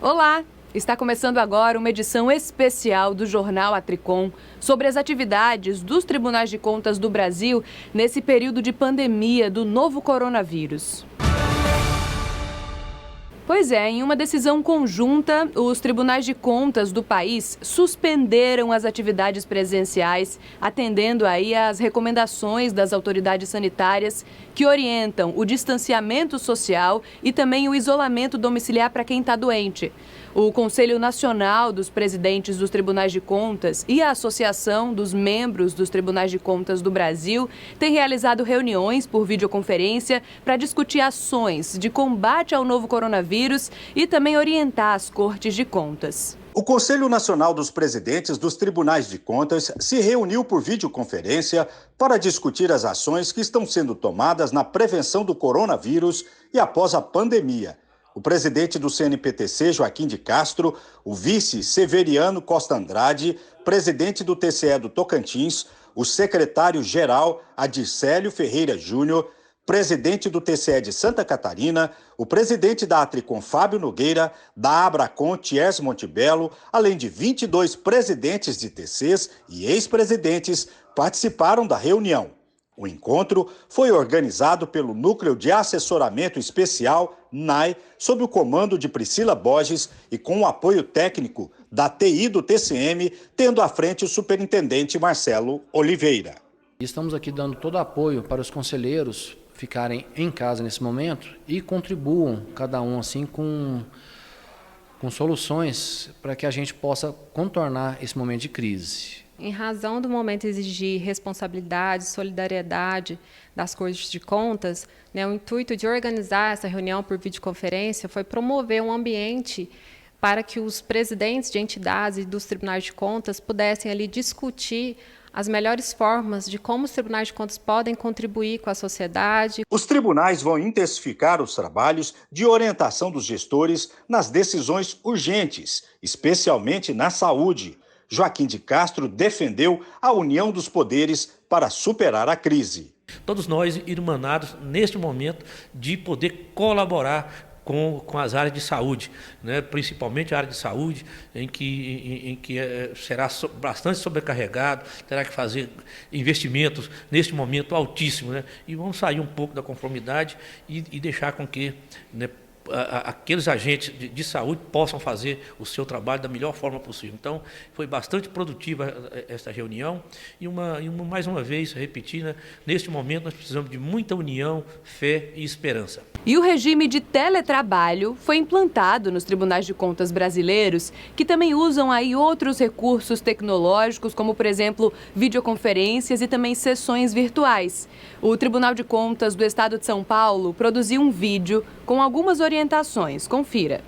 Olá! Está começando agora uma edição especial do Jornal Atricom sobre as atividades dos Tribunais de Contas do Brasil nesse período de pandemia do novo coronavírus. Pois é, em uma decisão conjunta, os tribunais de contas do país suspenderam as atividades presenciais, atendendo aí às recomendações das autoridades sanitárias que orientam o distanciamento social e também o isolamento domiciliar para quem está doente. O Conselho Nacional dos Presidentes dos Tribunais de Contas e a Associação dos Membros dos Tribunais de Contas do Brasil têm realizado reuniões por videoconferência para discutir ações de combate ao novo coronavírus e também orientar as Cortes de Contas. O Conselho Nacional dos Presidentes dos Tribunais de Contas se reuniu por videoconferência para discutir as ações que estão sendo tomadas na prevenção do coronavírus e após a pandemia. O presidente do CNPTC, Joaquim de Castro, o vice Severiano Costa Andrade, presidente do TCE do Tocantins, o secretário-geral Adicélio Ferreira Júnior, presidente do TCE de Santa Catarina, o presidente da Atricom, Fábio Nogueira, da Abracom, Thiers Montebello, além de 22 presidentes de TCs e ex-presidentes, participaram da reunião. O encontro foi organizado pelo Núcleo de Assessoramento Especial, NAI, sob o comando de Priscila Borges e com o apoio técnico da TI do TCM, tendo à frente o superintendente Marcelo Oliveira. Estamos aqui dando todo apoio para os conselheiros ficarem em casa nesse momento e contribuam, cada um assim, com soluções para que a gente possa contornar esse momento de crise. Em razão do momento exigir responsabilidade, solidariedade das Cortes de Contas, o intuito de organizar essa reunião por videoconferência foi promover um ambiente para que os presidentes de entidades e dos tribunais de contas pudessem ali discutir as melhores formas de como os tribunais de contas podem contribuir com a sociedade. Os tribunais vão intensificar os trabalhos de orientação dos gestores nas decisões urgentes, especialmente na saúde. Joaquim de Castro defendeu a união dos poderes para superar a crise. Todos nós irmanados neste momento de poder colaborar com as áreas de saúde, principalmente a área de saúde, em que será bastante sobrecarregado, terá que fazer investimentos neste momento altíssimo, e vamos sair um pouco da conformidade e deixar com que aqueles agentes de saúde possam fazer o seu trabalho da melhor forma possível. Então, foi bastante produtiva esta reunião e mais uma vez, repetir, neste momento nós precisamos de muita união, fé e esperança. E o regime de teletrabalho foi implantado nos tribunais de contas brasileiros, que também usam aí outros recursos tecnológicos, como, por exemplo, videoconferências e também sessões virtuais. O Tribunal de Contas do Estado de São Paulo produziu um vídeo com algumas orientações. Confira.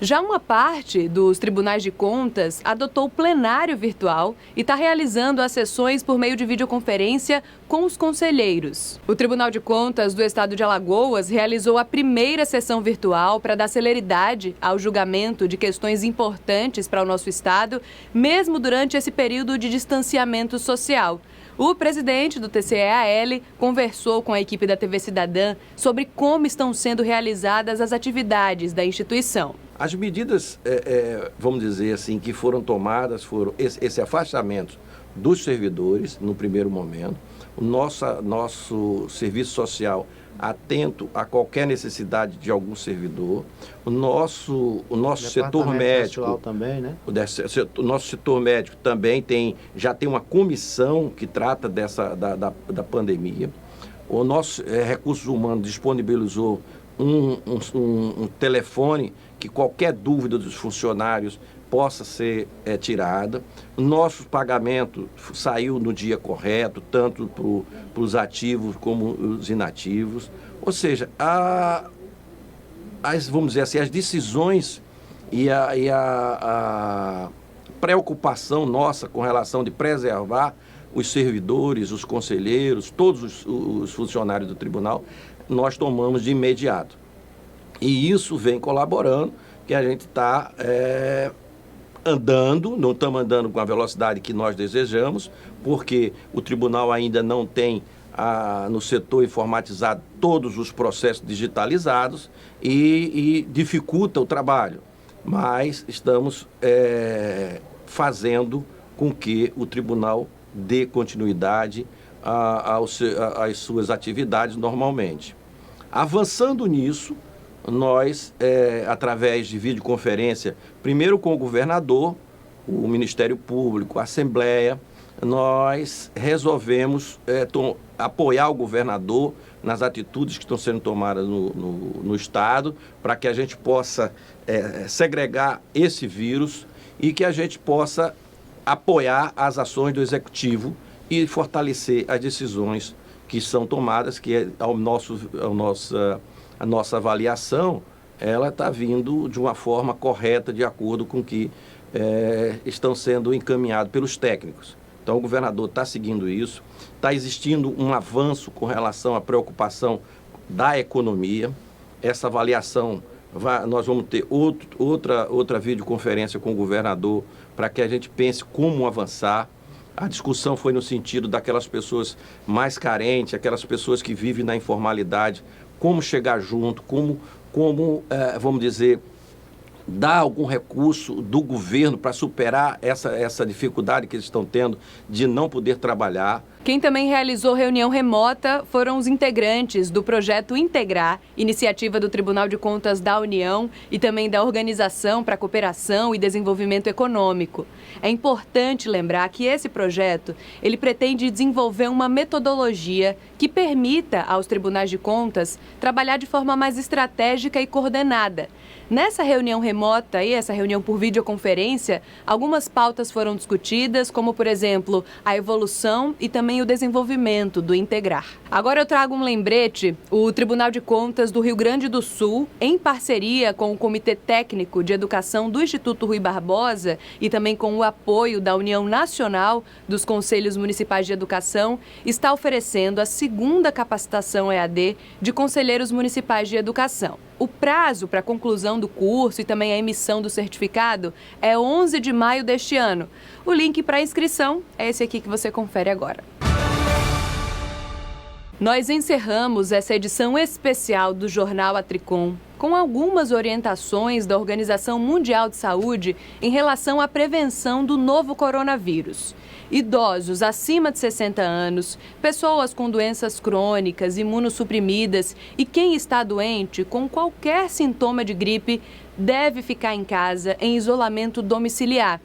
Já uma parte dos tribunais de contas adotou o plenário virtual e está realizando as sessões por meio de videoconferência com os conselheiros. O Tribunal de Contas do Estado de Alagoas realizou a primeira sessão virtual para dar celeridade ao julgamento de questões importantes para o nosso estado, mesmo durante esse período de distanciamento social. O presidente do TCE-AL conversou com a equipe da TV Cidadã sobre como estão sendo realizadas as atividades da instituição. As medidas, vamos dizer assim, que foram tomadas foram esse afastamento dos servidores, no primeiro momento. O nosso serviço social atento a qualquer necessidade de algum servidor. O nosso setor médico também, né? O nosso setor médico também já tem uma comissão que trata da pandemia. O nosso recursos humanos disponibilizou um telefone que qualquer dúvida dos funcionários possa ser tirada. O nosso pagamento saiu no dia correto, tanto para os ativos como os inativos. Ou seja, vamos dizer assim, as decisões e a preocupação nossa com relação de preservar os servidores, os conselheiros, todos os funcionários do tribunal, nós tomamos de imediato. E isso vem colaborando, que a gente está não estamos andando com a velocidade que nós desejamos, porque o tribunal ainda não tem no setor informatizado todos os processos digitalizados e dificulta o trabalho. Mas estamos fazendo com que o tribunal dê continuidade às suas atividades normalmente. Avançando nisso, nós, através de videoconferência, primeiro com o governador, o Ministério Público, a Assembleia, nós resolvemos apoiar o governador nas atitudes que estão sendo tomadas no Estado, para que a gente possa segregar esse vírus e que a gente possa apoiar as ações do Executivo e fortalecer as decisões que são tomadas, que a nossa avaliação, ela está vindo de uma forma correta, de acordo com o que estão sendo encaminhados pelos técnicos. Então, o governador está seguindo isso, está existindo um avanço com relação à preocupação da economia. Essa avaliação, nós vamos ter outra videoconferência com o governador para que a gente pense como avançar. A discussão foi no sentido daquelas pessoas mais carentes, aquelas pessoas que vivem na informalidade, como chegar junto, como vamos dizer, dar algum recurso do governo para superar essa dificuldade que eles estão tendo de não poder trabalhar. Quem também realizou reunião remota foram os integrantes do projeto Integrar, iniciativa do Tribunal de Contas da União e também da Organização para a Cooperação e Desenvolvimento Econômico. É importante lembrar que esse projeto, ele pretende desenvolver uma metodologia que permita aos tribunais de contas trabalhar de forma mais estratégica e coordenada. Nessa reunião remota e essa reunião por videoconferência, algumas pautas foram discutidas, como, por exemplo, a evolução e também o desenvolvimento do Integrar. Agora eu trago um lembrete. O Tribunal de Contas do Rio Grande do Sul, em parceria com o Comitê Técnico de Educação do Instituto Rui Barbosa e também com o apoio da União Nacional dos Conselhos Municipais de Educação, está oferecendo a segunda capacitação EAD de conselheiros municipais de educação. O prazo para a conclusão do curso e também a emissão do certificado é 11 de maio deste ano. O link para a inscrição é esse aqui que você confere agora. Nós encerramos essa edição especial do Jornal Atricom com algumas orientações da Organização Mundial de Saúde em relação à prevenção do novo coronavírus. Idosos acima de 60 anos, pessoas com doenças crônicas, imunossuprimidas e quem está doente com qualquer sintoma de gripe deve ficar em casa em isolamento domiciliar.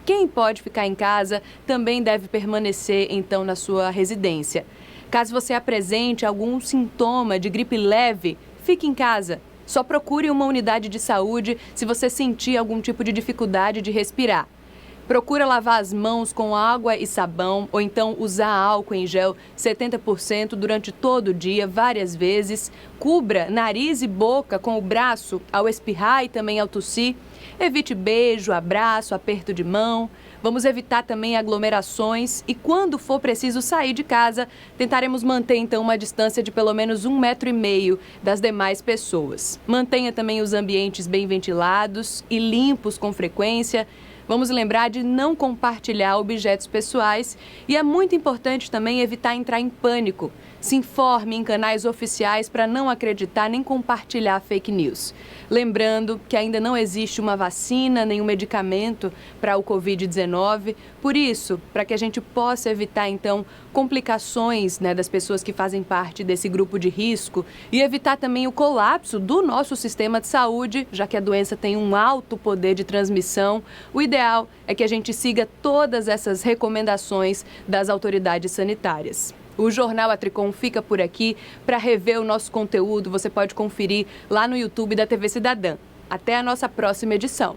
Quem pode ficar em casa também deve permanecer, então, na sua residência. Caso você apresente algum sintoma de gripe leve, fique em casa. Só procure uma unidade de saúde se você sentir algum tipo de dificuldade de respirar. Procura lavar as mãos com água e sabão ou então usar álcool em gel 70% durante todo o dia, várias vezes. Cubra nariz e boca com o braço ao espirrar e também ao tossir. Evite beijo, abraço, aperto de mão. Vamos evitar também aglomerações e quando for preciso sair de casa, tentaremos manter então uma distância de pelo menos 1,5 m das demais pessoas. Mantenha também os ambientes bem ventilados e limpos com frequência. Vamos lembrar de não compartilhar objetos pessoais e é muito importante também evitar entrar em pânico. Se informe em canais oficiais para não acreditar nem compartilhar fake news. Lembrando que ainda não existe uma vacina nem um medicamento para o Covid-19. Por isso, para que a gente possa evitar, então, complicações, das pessoas que fazem parte desse grupo de risco e evitar também o colapso do nosso sistema de saúde, já que a doença tem um alto poder de transmissão, o ideal é que a gente siga todas essas recomendações das autoridades sanitárias. O Jornal A Tricom fica por aqui. Para rever o nosso conteúdo, você pode conferir lá no YouTube da TV Cidadã. Até a nossa próxima edição.